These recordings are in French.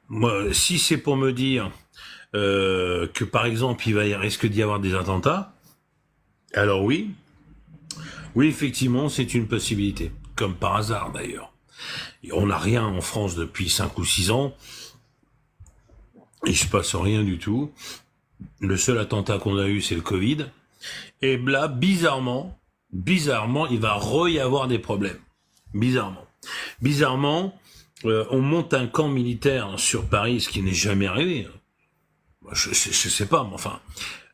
Moi, si c'est pour me dire que par exemple risque d'y avoir des attentats, alors oui, oui effectivement c'est une possibilité, comme par hasard d'ailleurs. Et on n'a rien en France depuis 5 ou 6 ans, il se passe rien du tout. Le seul attentat qu'on a eu c'est le Covid. Et là, bizarrement, il va y avoir des problèmes. Bizarrement. Bizarrement, on monte un camp militaire sur Paris, ce qui n'est jamais arrivé. Je sais pas, mais enfin,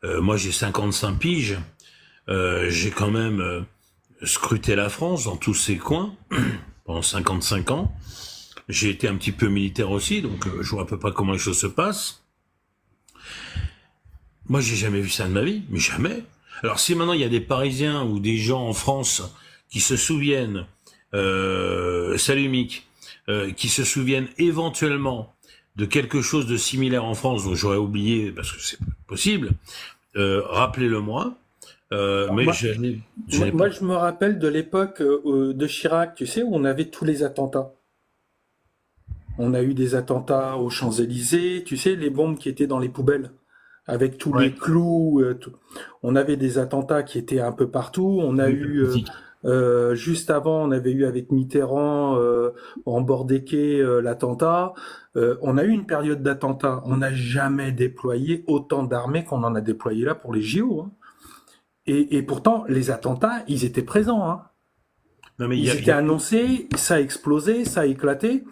moi j'ai 55 piges, j'ai quand même scruté la France dans tous ses coins pendant 55 ans. J'ai été un petit peu militaire aussi, donc je vois à peu près comment les choses se passent. Moi, j'ai jamais vu ça de ma vie, mais jamais. Alors, si maintenant il y a des Parisiens ou des gens en France qui se souviennent, salut Mick, qui se souviennent éventuellement de quelque chose de similaire en France dont j'aurais oublié parce que c'est possible, rappelez-le moi. Alors, Mais moi, je n'ai pas. je me rappelle de l'époque de Chirac, tu sais, où on avait tous les attentats. On a eu des attentats aux Champs-Élysées, tu sais, les bombes qui étaient dans les poubelles, avec tous Ouais. les clous. On avait des attentats qui étaient un peu partout. On a Oui, eu, politique. juste avant, on avait eu avec Mitterrand, en bord des quais, l'attentat. On a eu une période d'attentats. On n'a jamais déployé autant d'armées qu'on en a déployé là pour les JO, hein. Et pourtant, les attentats, ils étaient présents, hein. Non, mais Ils il y étaient a annoncés, ça a explosé, ça a éclaté.